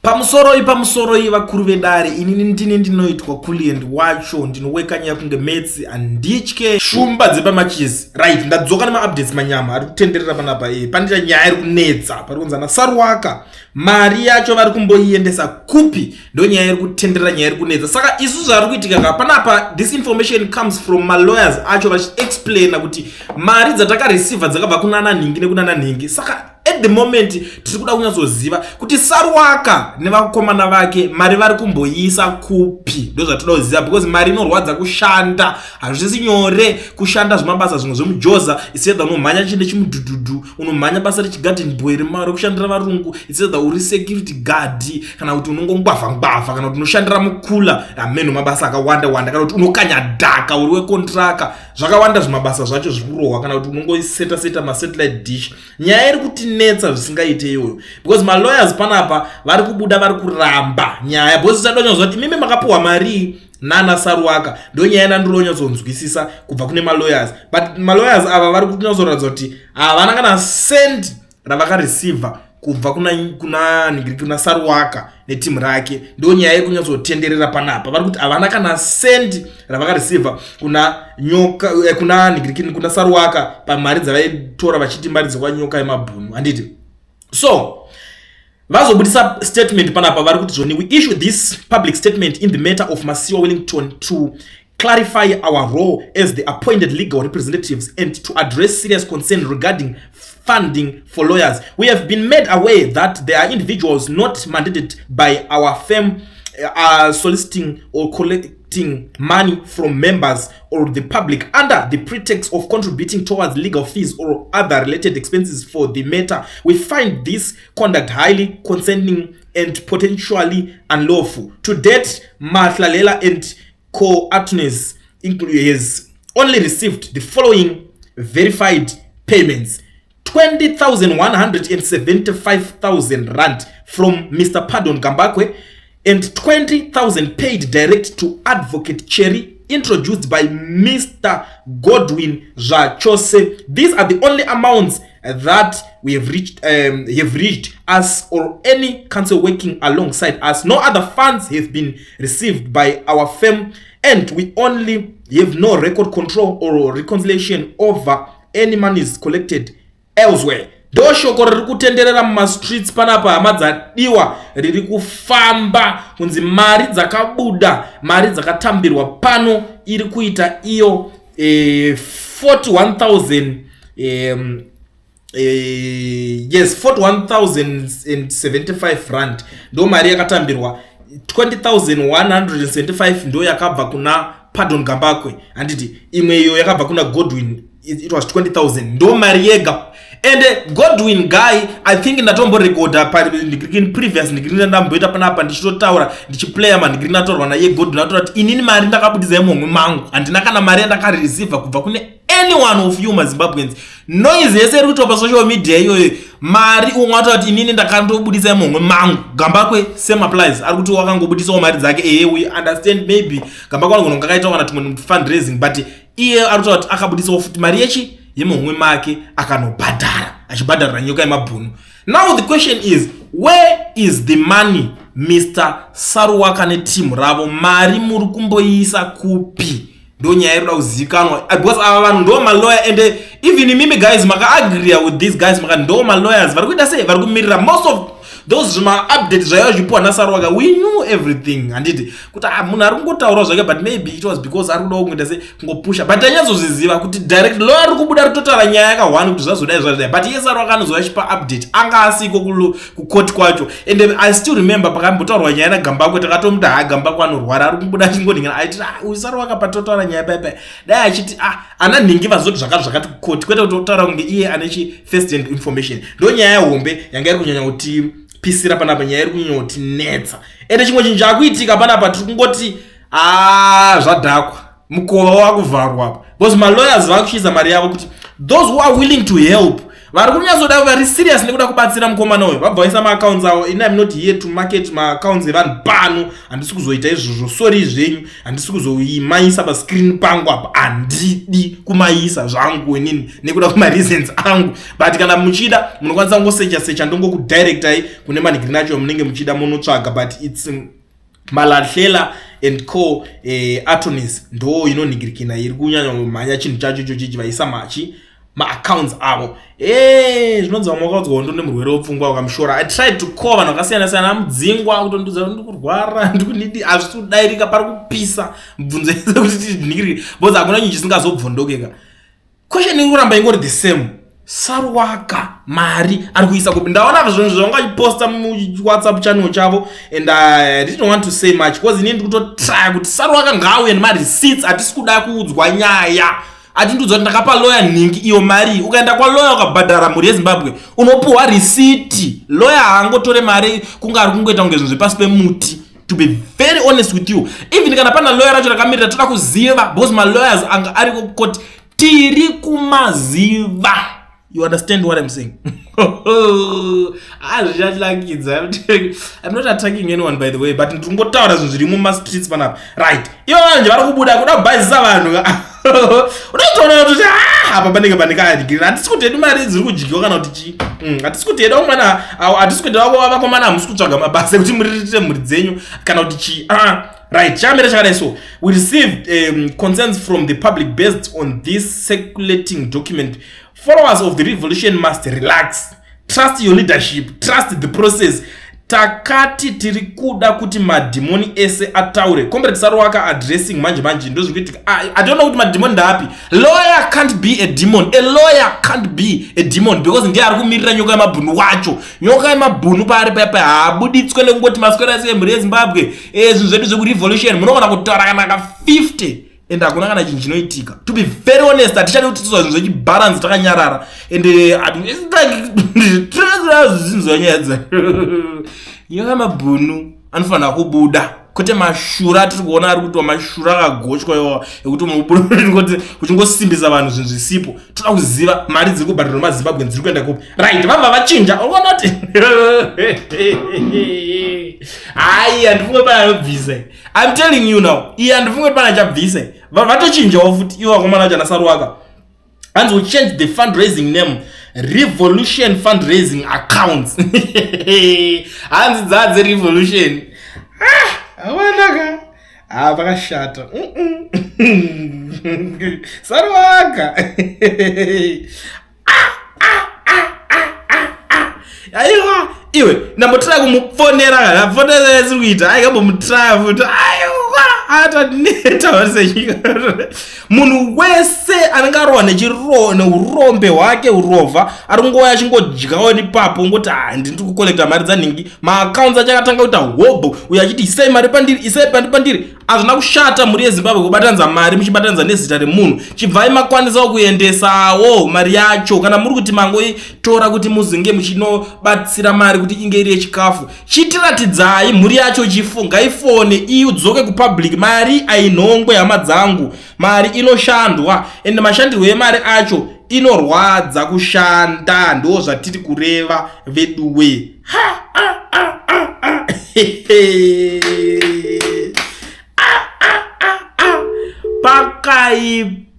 pamusoro vakuru vedare inini ndine ndinoitwa kuliend wacho ndinoweka nyaya kunge metsi handitye shumba dzepamachizi right. Ndadzoka nemaupdates manyama ari kutenderera panapa pandira nyaya iri kunetsa pari kunzana Saruwaka mari yacho vari kumboiendesa kupi ndo nyaya iri kutenderera nyaya iri kunetsa. Saka isu zvari kuitika ka panapa this information comes from my lawyers acho vachiexplaina kuti mari dzatakareceiva dzakabva kunana nhingi nekunana nhingi. Saka at the moment tiri kuda kunyatsoziva kuti Saruwaka nevakomana vake mari vari kumboisa kupi ndo zvatoda kuziva, because mari inorwadza kushanda. Hazvisi nyore kushanda zvemabasa zvimwe zvemujoza isedha unomhanya chinde chimudhudhudhu, unomhanya basa rechigarden boy rekushandira varungu, isedha uri security guard, kana kuti unongongwavha kana kuti unoshandira mukula ameno mabasa akawanda wanda, kana kuti unokanya dhaka uri wekontraka, zvakawanda zvemabasa zvacho zvikurohwa, kana kuti unongoiseta masatellite dish. Nyaya iri kuti netsa zvisingaite iyoyo, because my lawyers panapa vari kubuda vari kuramba nyaya, because chadonyodzwa kuti mimi makapuwa mari nana Saruwaka ndo nyaya yandinonyatsokunzwisisa kubva kune my lawyers, but my lawyers ava vari kunyatsoratidza kuti havana kana send ravakareceiva kubva kuna Saruwaka netimu rake. Ndo nyaya iri kunyatsotenderera panapa, vari kuti havana kana send ravakareceiva kuna Saruwaka pamari dzavaitora vachiti mari dzekwa Nyokayemabhunu handiti. So vazobudisa statement panapa vari kuti zvoni, we issue this public statement in the matter of Masiwa Wellington to clarify our role as the appointed legal representatives and to address serious concern regarding funding for lawyers. We have been made aware that there are individuals not mandated by our firm soliciting or collecting money from members or the public under the pretext of contributing towards legal fees or other related expenses for the matter. We find this conduct highly concerning and potentially unlawful. To date, Mahlalela and co-attorneys has only received the following verified payments: 20,175,000 rand from Mr. Pardon Gambakwe and 20,000 paid direct to Advocate Cherry, introduced by Mr. Godwin Zachose. These are the only amounts that we have reached us or any council working alongside us. No other funds have been received by our firm, and we only have no record control or reconciliation over any monies collected elsewhere. Do shoko riri kutenderera muma streets panapa hama dzadiwa riri kufamba kunzi mari dzakabuda, mari dzakatambirwa pano iri kuita iyo 41,000 41,075 rand ndo mari yakatambirwa. 20,175 ndo yakabva kuna Pardon Gambakwe handiti, imwe iyo yakabva kuna Godwin, it was 20,000 ndo mari yega. And Godwin guy, I think ndatomborekoda previous ndamboita panapa ndichitotaura ndichiplaya man ndinataurwa naye Godwin ataura kuti inini mari ndakabudisa yemomwe mangu handina kana mari yandakareceiva kubva kune any one of you maZimbabweans. Noise yese iri kuitwa pasocial media iyoyo, mari umwe ataura kuti inini ndakandobudisa yemomwe mangu. Gambakwe same applies, ari kuti wakangobudisawo mari dzake. We understand maybe Gambakwe anogona akaita kana tumwe fundraising, but iye ari kutaura kuti akabudisawo futi mari yechi yemomwe make akanobhadhara achibhadharira Nyokayemabhunu. Now the question is, where is the money Mr. Saruwaka neteam ravo? Mari muri kumboisa kupi? Ndo nyaya iri kuzikanwa, because ava vanhu ndo malawyer, and even mimi guys maka agree with these guys maka ndo malawyers vari kuita sei, vari kumirira most of those updates zvaiva zvipuwa naSaruwaka. We knew everything handiti kuti munhu ari kungotaura zvake, but maybe it was because ari kuda kungoita sei kungopusha, but tanyatsoziziva kuti direct lawyer ari kubuda ritotaura nyaya yakahwana kuti zvazodai zvazodai, but iye Saruwaka anozova achipa update anga asiko kukoti kwacho. And I still remember pakambotaurwa nyaya naGambakwe, takatomuti Gambakwe anorwara, ari kubuda achingoningana aiti uyu Saruwaka patotaura nyaya pepe dai achiti ana nhingi vazoti zvakati kukoti, kwete kutotaura kunge iye ane first hand information. Ndo nyaya hombe yanga iri kunyanya kuti pisira panapa, nyaya iri kunyanya kuti netsa. Ende chimwe chinhu chakuitika panapa tiri kungoti zvadhakwa, mukova wakuvharwa apa, because my lawyers vakuchiza mari yavo kuti those who are willing to help vari kunyatsoda vari serious nekuda kubatsira mukomana uyu vabva vaisa maaccounts avo. Ini am not here to market maaccounts evanhu pano, handisi kuzoita izvozvo, sorry zvenyu, handisi kuzoimaisa pascreen pangu apa, handidi kumaisa zvangu inini nekuda kumareasons angu. But kana muchida munokwanisa kungosecha ndongokudirectai kune manhigiri nacho munenge muchida munotsvaga. But it's Malahlela and co attorneys ndo inonhigirikina iri kunyanya mhanya chinhu chacho ichochi vaisa maaccounts avo. Zvinonzi vamwe vakaudzwa ndo nemurwere wepfungwa wakamshora. I tried to call vanhu vakasiyana-siyana mudzingwa kutondudza kuti ndikurwara, ndikunidi, hazvisi kudairika, pari kupisa, mubvunzo yese kuti tinhigirike because hakuna nyinji isingazobvondokeka. Question iri kuramba ingori the same. Saruwaka mari ari kuisa kupi. Ndaona zvinhu zvavanga mu WhatsApp channel chavo and I didn't want to say much because inini ndikutotry kuti Saruwaka ngauye nema receipts. Hatisi kuda kuudzwa nyaya. Atindudzwa kuti ndakapa lawyer ningi iyo mari. Ukaenda kwa lawyer ukabhadhara mhuri yeZimbabwe unopuwa receipt. Lawyer haangotore mari kunge ari kungoita kunge zvinhu zvepasi pemuti. To be very honest with you, even kana pana lawyer racho rakamirira toda kuziva because my lawyers anga ari kukoti tiri kumaziva. You understand what I'm saying? I'm not attacking anyone, by the way, but ndingotaura zvinhu zviri muma streets panapa. Right. Ivo vanhu vari kubuda kuda kubhazisa vanhu. Unotoona kuti apa panenge panekadigiri. Hatisi kuti hedu mari dziri kudyiwa kana kuti chi. Hatisi kuti hedu mwana, hatisi kuti vakomana hamusi kutsvaga mabasa kuti muriritire mhuri dzenyu kana kuti chi. Right, chamere chakadai so. We received concerns from the public based on this circulating document. Followers of the revolution must relax. Trust your leadership. Trust the process. Takati tirikuda kuti madimoni ese ataure. Comrade Saruwaka addressing manje ndo zvikuitika. I don't know kuti madimoni ndapi. Lawyer can't be a demon. A lawyer can't be a demon because ndiye ari kumirira Nyokayemabhunu wacho. Nyokayemabhunu pari pepe habuditswe nekungoti maswera ese mhuri yeZimbabwe. Zvinhu zvedu zveku-revolution munogona kutaura kana 50 and hakuna kana chinhu chinoitika. To be very honest, hatichadi kuti tizwa zvinhu zvechibalance takanyarara and zvinzonyedza. Nyokayemabhunu anofanira kubuda. Kote mashura tiri kuona ari kuitwa mashura akagochwa iwawa ekuti mubuda uchingosimbisa vanhu zvinhu zvisipo. Toda kuziva mari dziri kubhadharwa nemaZimbabwe dziri kuenda kupi. Right, vabva vachinja. Unoona kuti hai handifungwe pana anobvisa. I'm telling you now. Handifungwe pana achabvisa. Vatochinjawo futi ivo vakomana vacho naSaruwaka. And we change the fundraising name. Revolution fundraising accounts. Hanzi dzadze revolution. Awanaka. Vakashata. Saruwaka. Aiwa, iwe ndambotira kumufonera kana fonera ziri kuita aikambomutraya futi. Aiwa, ataneta wasenyika. Munhu wese anenge arohwa neurombe hwake urovha ari kungoya achingodyawo nipapo ngoti ndiri kukolekta mari dzanhingi. Maaccounts achakatanga kuita hobho uyo achiti isai mari pandiri, isai pandiri. Hazvina kushata mhuri yeZimbabwe kubatanidza mari muchibatanidza nezita remunhu. Chibvai makwanisawo kuendesawo mari yacho. Kana muri kuti mangoitora kuti muzinge muchinobatsira mari kuti inge iri yechikafu, chitiratidzai mhuri yacho chifunga ifone idzoke kupublic. Mari ainhongwe hama dzangu, mari inoshandwa ende mashandirwo emari acho inorwadza kushanda. Ndo zvatiri kureva veduwe.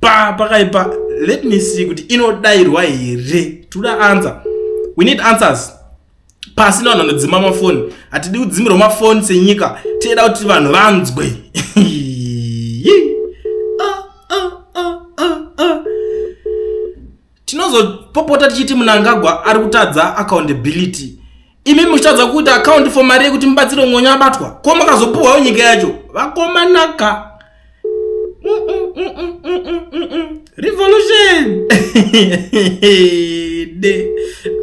Pakaipa. Let me see kuti inodairwa here. Toda answer. We need answers. Pasina vanhu vanodzima mafoni. Hatidi kudzimirwa mafoni senyika. Tinoda kuti vanhu vanzwe. Tinozopopota tichiti Mnangagwa ari kutadza accountability. Imi muchitadza kuita account for mari yekuti mubatsire mwonya abatwa. Ko makazopuhwawo nyika yacho. Vakomanaka. Revolution.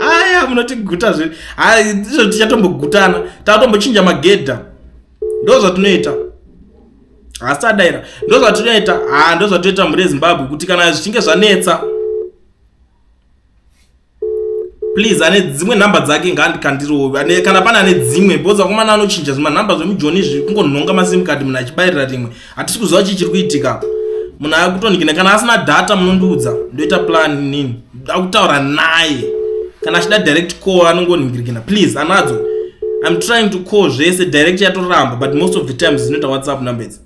Aya munotigutwa zve. Izvo tichatombogutana. Tatombochinja magedha. Ndo zvatinoita. Asadaira. Ndo zvatinoita. Ndo zvatoita mhuri yeZimbabwe kuti kana zvichinge zvanetsa, please ane dzimwe namba dzake ngaandikandirowe. Kana pana ane dzimwe boza komana anochinja zvima namba zvemujoni zvikungonhonga masim card munhu achibayirira rimwe. Hatisi kuziva chichiri kuitika. Munhu akutonikina kana asina data munondiudza. Ndoita plan nini. Ndakutaura naye. kana achida direct call anongoningirikina please anadzo. I'm trying to call zvese direct yatoramba but most of the times zvinoita WhatsApp numbers.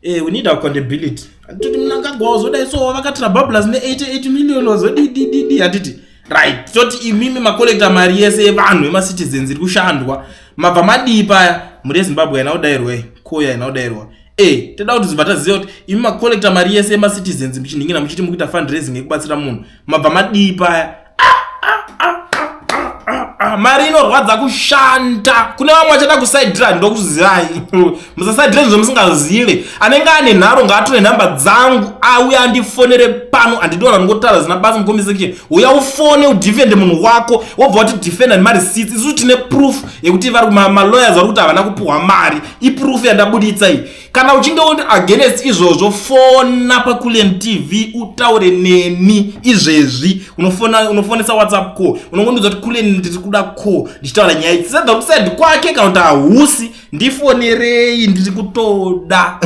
We need accountability. Atoti mnangagwa zoda so vakatira bubbles ne 88 million zodi atiti right toti imimi ma collector mari yese yevanhu ema citizens iri kushandwa mabva madipa muri Zimbabwe ina udairwe koya ina udairwa toda kuti zvataziva kuti imi ma collector mari yese ema citizens michiningina muchiti mukuita fundraising yekubatsira munhu mabva madipa mari inorwadza kushanda. Kune vamwe vachada kusaidira ndokuzivai musasaidira izvo musingazive. Anenge ane nharo ngaatore nhamba dzangu auya andifonere pano andidona ndingotaura zina basa mucomment section uya ufone udefende munhu wako wobva kuti defenda nemari receipts. Isu tine proof yekuti vari malawyers vari kuti havana kupuhwa mari iproof yandabuditsa iyi. Kana uchinge uri against izvozvo fona paKulen TV utaure neni izvezvi. Unofonesa WhatsApp call unongondudza kuti Kulen ndiri kuda call ndichitaura nyaya idzi senda kusend kwake kana kuti hahusi ndifonerei ndiri kutoda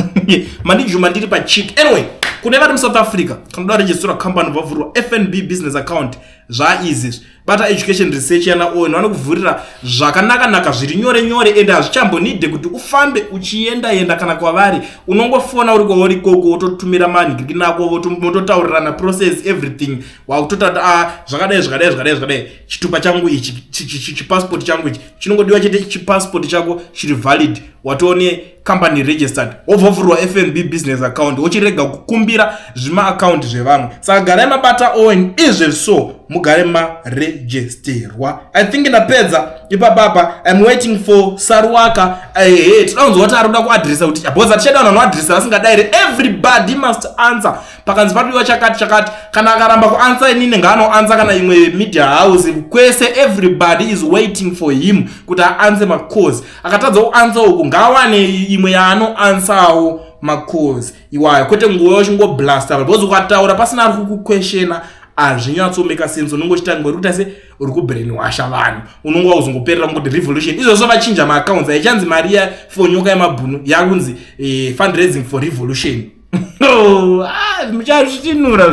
mandijuma ndiri pachik. Anyway kune vari muSouth Africa kanoda register company vavhurwa FNB business account zvaizvi bata education research yana own vanokuvhurira zvakanaka zviri nyore ende hazvichambonide kuti ufambe uchienda kana kwavari. Unongofona uri kwauri koko wototumira manhigiri nako wototaurirana process everything wakutota zvakadai chitupa changu ichi chipassport changu ichi chinongodiwa chete chipassport chako chiri valid watoone company registered wobvovhurwa FNB business account wochirega kukumbira zvima account zvevamwe. Saka garai mabata own izve so mugare maregisterwa. I think ndapedza ipapapa. I'm waiting for Saruwaka. Tinounzwa kuti arikuda kuadresa kuti boza tichada vanhu vanoadresa vasingadai. Everybody must answer. Pakanzi padiwa chakati kana akaramba kuansa inini ngaanoansa kana imwe media house kwese. Everybody is waiting for him kuti aanse macause. Akatadza kuansa uku ngawane imwe yaanoansawo macause iwayo kwete nguva uchingoblasta because ukataura pasina ari kukuquestiona hazvinyatsomeka sense. Unongochita ngori kuti ase uri kubrainwasha vanhu unonga uzongoperera kuti revolution izvozvo vachinja maaccounts haichanzi mari for Nyokayemabhunu yakunzi fundraising for revolution. Muchazvitinura